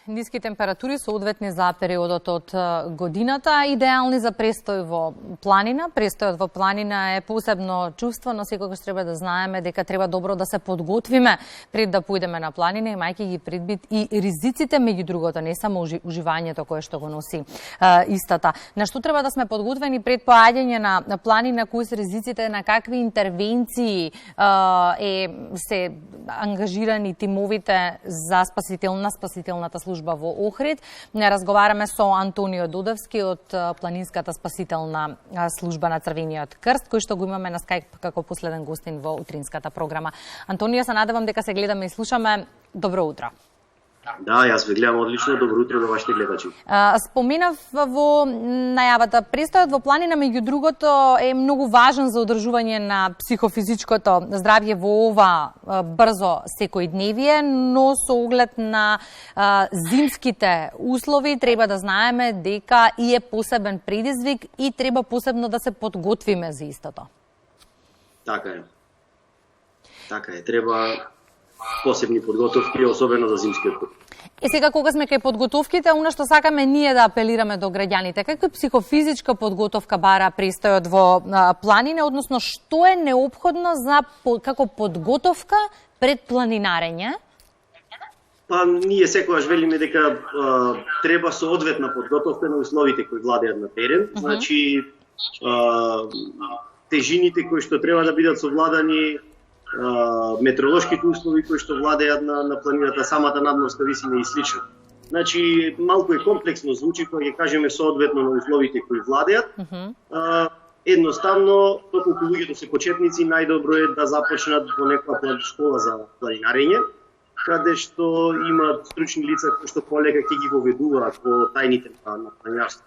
Ниски температури соодветни за периодот од годината, идеални за престој во планина. Престојот во планина е посебно чувство, но секогаш треба да знаеме дека треба добро да се подготвиме пред да појдеме на планина, имајќи ги предвид и ризиците, меѓу другото, не само уживањето кое што го носи истата. На што треба да сме подготвени пред поаѓање на планина, кои се ризиците, на какви интервенции се ангажирани тимовите за спасителната служба во Охрид. Не разговараме со Антонио Додевски од Планинската спасителна служба на Црвениот крст, кој што го имаме на Skype како последен гостин во утринската програма. Антонио, се надевам дека се гледаме и слушаме. Добро утро. Да, јас ве гледам одлично. Добро утро на вашите гледачи. Споменав во најавата, престојот во планина, меѓу другото, е многу важен за одржување на психофизичкото здравје во ова брзо секојдневие, но со оглед на зимските услови треба да знаеме дека и е посебен предизвик и треба посебно да се подготвиме за истото. Така е. Така е. Треба посебни подготовки, особено за зимскиот период. Сега кога сме кај подготовките, она што сакаме ние да апелираме до граѓаните, каква психофизичка подготовка бара престојот во планина, односно што е неопходно за како подготовка пред планинарење? Па ние секогаш велиме дека треба соодветна подготовка на условите кои владеат на терен, значи тежините кои што треба да бидат совладани, метеоролошките услови кои што владеат на планината, самата надморска висина и слично. Значи, малку е комплексно звучи кога ќе кажеме соодветно на условите кои владеат. Едноставно, доколку луѓето се почетници, најдобро е да започнат во некоја школа за планинарење, каде што имаат стручни лица кои што полека ќе ги воведуваат во тајните на планинарство.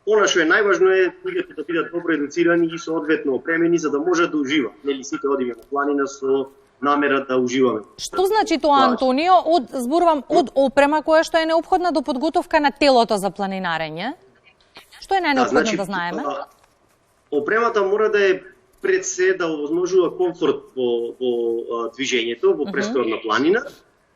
Она што е најважно е луѓето да бидат добро едуцирани и соодветно опремени за да можат да уживаат. Нели сите одиме на планина со намера да уживаме. Што значи тоа, Антонио? Зборувам од опрема која што е неопходна до подготовка на телото за планинарење. Што е најнеопходно да знаеме? Опремата мора да е пред се да овозможува комфорт во движењето, во престојот на планина,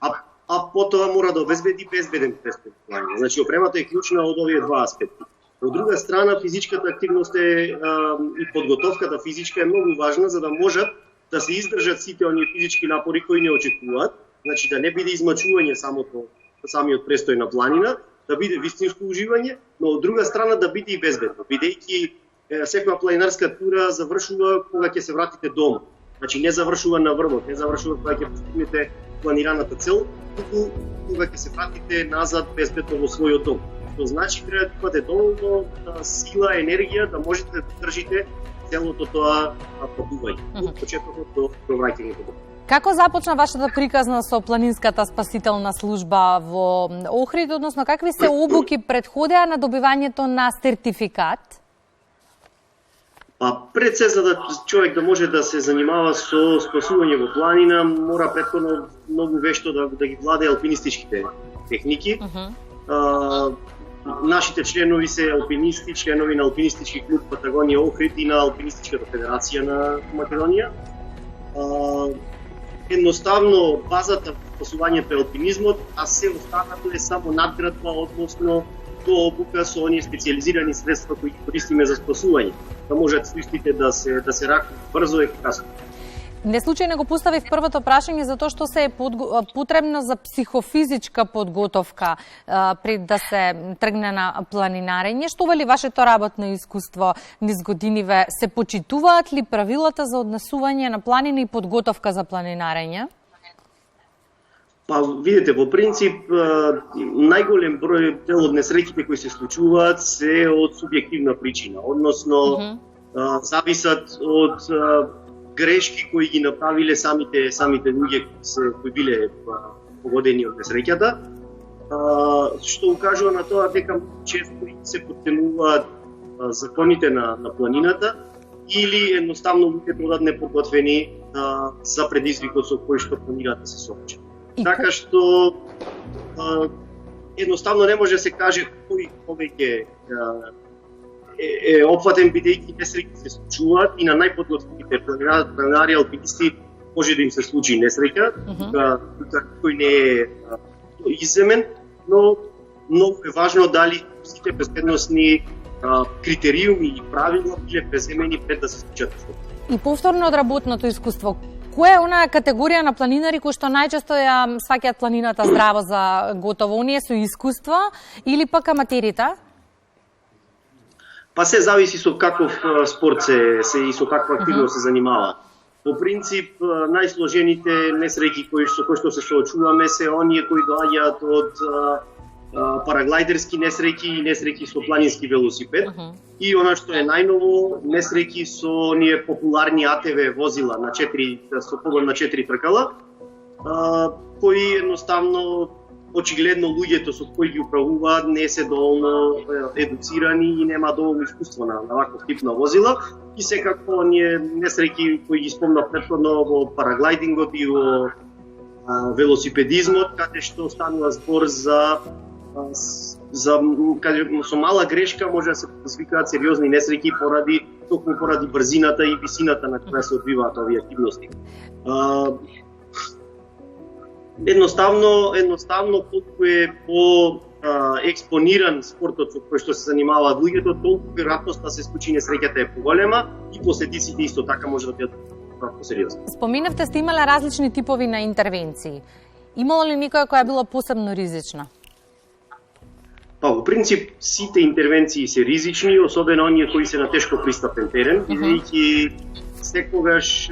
а потоа мора да обезбеди безбеден престој на планина. Значи опремата е клучна од овие два аспекти. Од друга страна, физичката активност и подготовката физичка е многу важна за да можат да се издржат сите оние физички напори кои не очекуваат, значи да не биде измачување самиот престој на планина, да биде вистинско уживање, но од друга страна да биде и безбедно, бидејќи секоја планинарска тура завршува кога ќе се вратите дома. Значи не завршува на врвот, не завршува кога ќе постигнете планираната цел, туку кога ќе се вратите назад безбедно во својот дом. Тоа значи треба да имате доволно сила, енергија да можете да држите целото тоа патување од почетокот до враќањето. Како започна вашата приказна со Планинската спасителна служба во Охрид, односно какви се обуки претходеа на добивањето на сертификат? Пред се, за да човек да може да се занимава со спасување во планина, мора претходно многу вешто да ги владее алпинистичките техники. Нашите членови се алпинисти, членови на Алпинистички клуб Патагонија Охрид и на Алпинистичката федерација на Македонија. Едноставно базата во спасувањето е алпинизмот, а се останато е само надградба, односно до обука со оние специјализирани средства кои ги користиме за спасување, да можат туристите да се ракнат брзо и ефикасно. Не случајно го поставив првото прашање за тоа што се е потребно за психофизичка подготовка пред да се тргне на планинарење. Што вели вашето работно искуство низ годиниве? Се почитуваат ли правилата за однесување на планина и подготовка за планинарење? Видите, во принцип, најголем број дел од несреќите кои се случуваат се од субјективна причина, односно зависат од грешки кои ги направиле самите луѓе кои биле погодени од несреќата, што укажува на тоа дека често се поттенуваат законите на планината или едноставно луѓето одат неподготвени за предизвикот со кој што планираат да се соочат. Така што едноставно не може да се каже кој повеќе е опфатен, бидејќи несреќи се случуваат и на најподготвените планинари, алпинисти може да им се случи несреќа, кој не е иземен, но многу е важно дали сите безбедносни критериуми и правила биле преземени пред да се случат. И повторно од работното искуство, која е онаа категорија на планинари кои што најчесто ја сваќаат планината здраво за готово? Оние со искуство или пак аматерите? Па се зависи со каков спорт се и со каква активност се занимава. По принцип, најсложените несреќи со кои што се соочуваме се оние кои доаѓаат од параглайдерски несреќи и несреќи со планински велосипед. И она што е најново, несреќи со оние популарни АТВ возила со погон на 4 тркала, кои едноставно очигледно луѓето со кои ги управуваат не се доволно едуцирани и нема доволно искуство на ваков тип на возила. И секако оние несреќи кои ги спомнав претходно во параглайдингот и во велосипедизмот, каде што станува збор за со мала грешка може да се предизвикаат сериозни несреќи токму поради брзината и висината на која се одвиваат овие активности. Едноставно колку е по експониран спортот со кој што се занимаваат луѓето, толку веројатноста да се случи несреќата е поголема и последиците исто така може да бидат посериозни. Споминавте сте имале различни типови на интервенции. Имало ли некоја која била посебно ризична? Па, во принцип, сите интервенции се ризични, особено оние кои се на тешко пристапен терен, бидејќи секогаш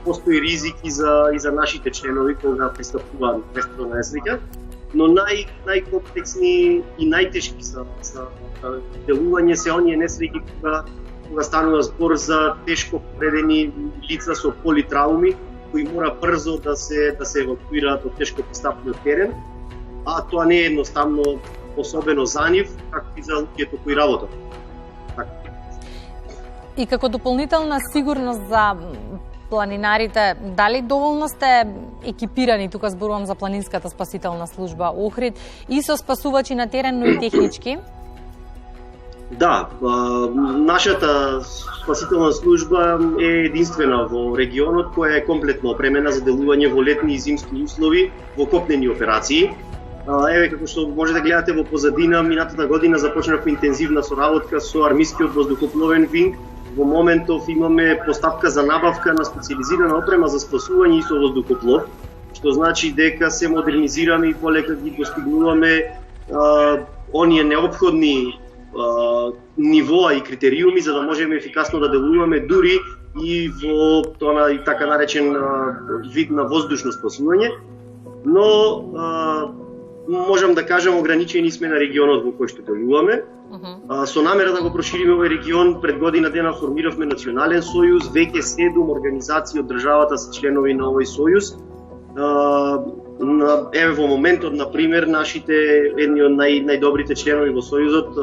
постои ризик и за нашите членови кога пристапуваат место на несреќа, но најкомплексни и најтешки за делување се оние несреќи кога станува збор за тешко повредени лица со политрауми кои мора брзо да се евакуираат од тешко пристапниот терен, а тоа не е едноставно особено за нив, както и за луѓето кои работат. И како дополнителна сигурност за планинарите, дали доволно сте екипирани, тука зборувам за планинската спасителна служба Охрид, и со спасувачи на терен, но и технички? Да, нашата спасителна служба е единствена во регионот која е комплетно опремена за делување во летни и зимски услови во копнени операции. Еве, како што може да гледате во позадина, минатата година започнавме интензивна соработка со армискиот воздухопловен винг. Во моментов имаме поставка за набавка на специализирана опрема за спасување и со воздухоплов, што значи дека се модернизираме и полека ги достигнуваме оние неопходни нивоа и критериуми за да можеме ефикасно да делуваме дури и во тоа и така наречен вид на воздушно спасување. Но можам да кажам ограничени сме на регионот во кој што делуваме. Со намера да го прошириме овој регион, пред година дена формиравме национален сојуз, веќе 7 организации од државата се членови на овој сојуз. Еве во моментот, например, нашите едни од најдобрите членови во сојузот,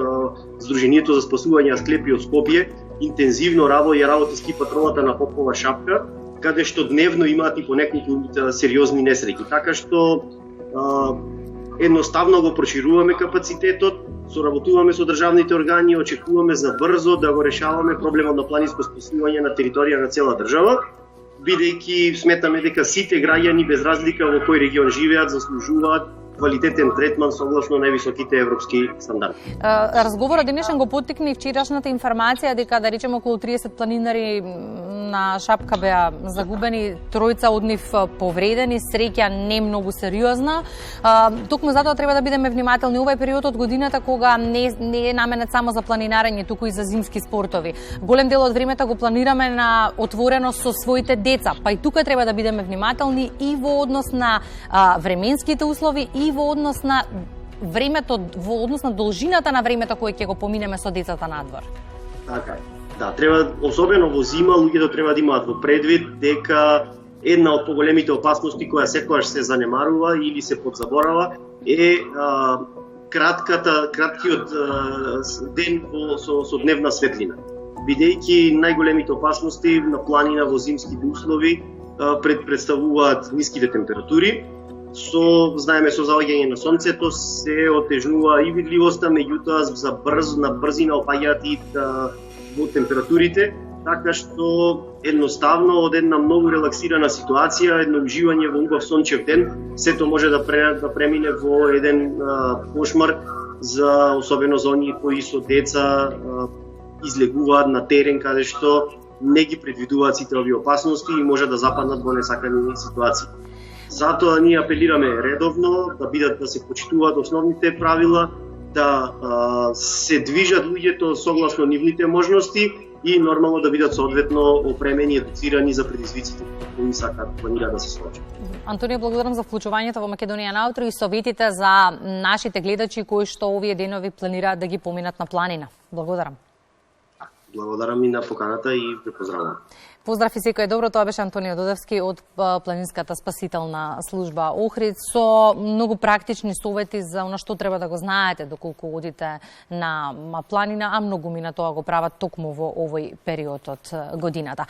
Сдруженијето за спасување Асклепи од Скопје, интензивно работи ски патролата на Попова шапка, каде што дневно имаат и по неколку сериозни несреќи. Така што едноставно го прошируваме капацитетот, соработуваме со државните органи, очекуваме за брзо да го решаваме проблемот на планинско спасување на територија на цела држава, бидејќи сметаме дека сите граѓани без разлика во кој регион живеат заслужуваат квалитетен третман согласно највисоките европски стандарди. Разговорот денешен го поттикна и вчерашната информација дека да речеме околу 30 планинари на Шапка беа загубени, тројца од нив повредени, среќа не многу сериозна. Токму затоа треба да бидеме внимателни. Ова е период од годината кога не е наменет само за планинарење, туку и за зимски спортови. Голем дел од времето го планираме на отворено со своите деца, па и тука треба да бидеме внимателни и во однос на временските услови и во однос на времето, во однос на должината на времето кој ќе го поминеме со децата надвор. Така. Да, треба, особено во зима, луѓето треба да имаат во предвид дека една од поголемите опасности која секогаш се занемарува или се подзаборава е краткиот ден со дневна светлина. Бидејќи најголемите опасности на планина во зимски услови представуваат ниските температури, знаеме со заоѓање на сонцето се отежнува и видливоста, меѓутоа на брзина опаѓаат и во температурите така што едноставно од една многу релаксирана ситуација, едно уживање во убав сончев ден, сето може да премине во еден кошмар, особено за оние кои со деца излегуваат на терен каде што не ги предвидуваат сите овие опасности и може да западнат во несакани ситуации. Затоа ние апелираме редовно да се почитуваат основните правила, да се движат луѓето согласно нивните можности и нормално да бидат соодветно опремени и едуцирани за предизвиците кои планира да се случат. Антонио, благодарам за вклучувањето во Македонија на утро и советите за нашите гледачи кои што овие денови планираат да ги поминат на планина. Благодарам. Благодарам и на поканата и ве поздравувам. Поздрав и секој добро, тоа беше Антонио Додевски од Планинската спасителна служба Охрид со многу практични совети за она што треба да го знаете доколку одите на планина, а многу мина тоа го прават токму во овој период од годината.